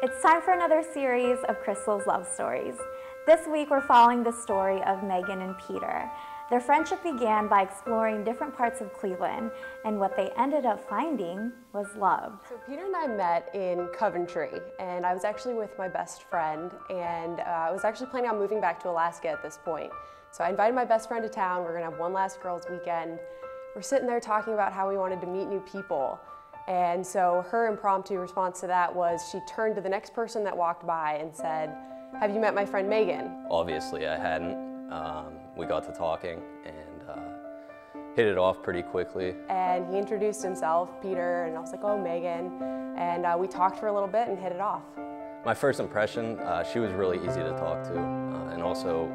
It's time for another series of Kristel's love stories. This week we're following the story of Megan and Peter. Their friendship began by exploring different parts of Cleveland, and what they ended up finding was love. So Peter and I met in Coventry, and I was actually with my best friend, and I was actually planning on moving back to Alaska at this point. So I invited my best friend to town. We're gonna have one last girls' weekend. We're sitting there talking about how we wanted to meet new people. And so her impromptu response to that was she turned to the next person that walked by and said, "Have you met my friend Megan?" Obviously I hadn't. We got to talking and hit it off pretty quickly. And he introduced himself, Peter, and I was like, "Oh, Megan." And we talked for a little bit and hit it off. My first impression, she was really easy to talk to. And also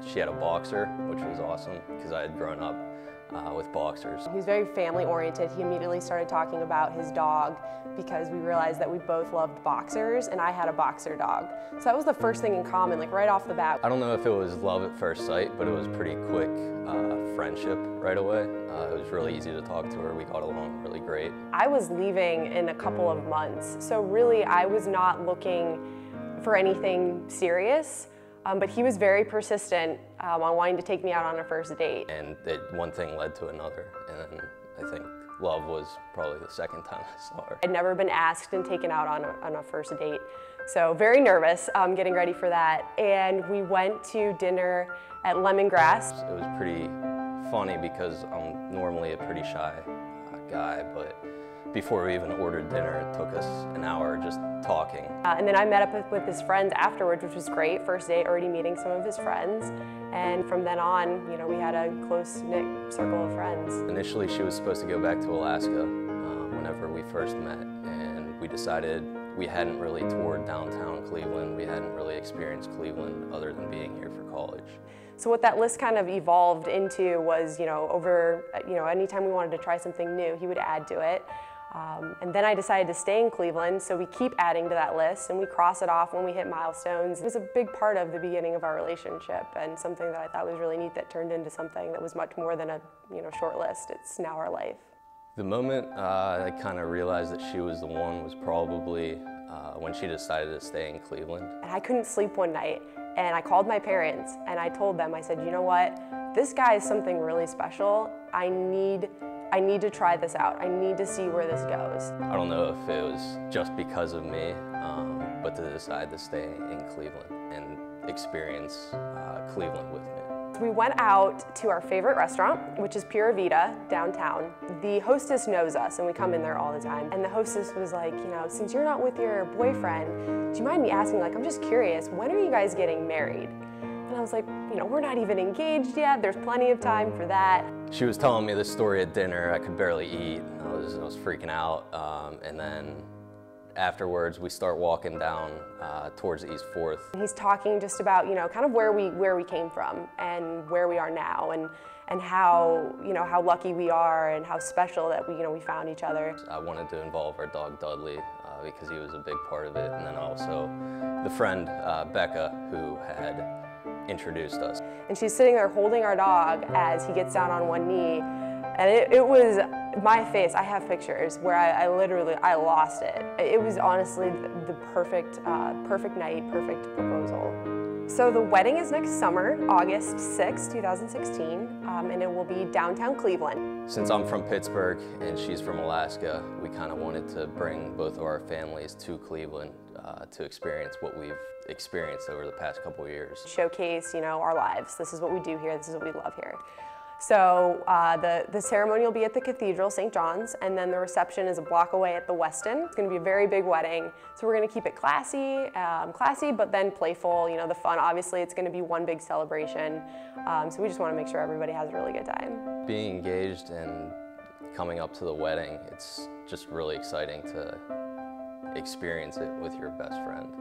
she had a boxer, which was awesome because I had grown up with boxers. He was very family oriented. He immediately started talking about his dog because we realized that we both loved boxers, and I had a boxer dog. So that was the first thing in common, like right off the bat. I don't know if it was love at first sight, but it was pretty quick friendship right away. It was really easy to talk to her. We got along really great. I was leaving in a couple of months, so really I was not looking for anything serious. But he was very persistent on wanting to take me out on a first date. And one thing led to another, and then I think love was probably the second time I saw her. I'd never been asked and taken out on a first date, so very nervous getting ready for that. And we went to dinner at Lemongrass. It was pretty funny because I'm normally a pretty shy guy, but before we even ordered dinner, it took us an hour just talking. And then I met up with his friends afterwards, which was great. First date, already meeting some of his friends. And from then on, you know, we had a close-knit circle of friends. Initially, she was supposed to go back to Alaska whenever we first met. And we decided we hadn't really toured downtown Cleveland. We hadn't really experienced Cleveland other than being here for college. So what that list kind of evolved into was, anytime we wanted to try something new, he would add to it. And then I decided to stay in Cleveland, so we keep adding to that list and we cross it off when we hit milestones. It was a big part of the beginning of our relationship and something that I thought was really neat that turned into something that was much more than a short list. It's now our life. The moment I kind of realized that she was the one was probably when she decided to stay in Cleveland. And I couldn't sleep one night, and I called my parents and I told them, I said, "You know what, this guy is something really special. I need to try this out. I need to see where this goes." I don't know if it was just because of me, but to decide to stay in Cleveland and experience Cleveland with me. We went out to our favorite restaurant, which is Pura Vida, downtown. The hostess knows us, and we come in there all the time. And the hostess was like, "Since you're not with your boyfriend, do you mind me asking, I'm just curious, when are you guys getting married?" And I was like, "We're not even engaged yet. There's plenty of time for that." She was telling me this story at dinner. I could barely eat. I was freaking out. And then afterwards, we start walking down towards East 4th. He's talking just about, kind of where we came from and where we are now, and how, how lucky we are and how special that we found each other. I wanted to involve our dog Dudley because he was a big part of it, and then also the friend Becca, who had introduced us. And she's sitting there holding our dog as he gets down on one knee, and it was my face. I have pictures where I literally lost it. It was honestly the perfect night, perfect proposal. So the wedding is next summer, August 6, 2016, and it will be downtown Cleveland. Since I'm from Pittsburgh and she's from Alaska, we kind of wanted to bring both of our families to Cleveland to experience what we've experienced over the past couple of years. Showcase, our lives. This is what we do here. This is what we love here. So the ceremony will be at the Cathedral, St. John's, and then the reception is a block away at the Westin. It's going to be a very big wedding, so we're going to keep it classy, but then playful. The fun. Obviously, it's going to be one big celebration. So we just want to make sure everybody has a really good time. Being engaged and coming up to the wedding, it's just really exciting to experience it with your best friend.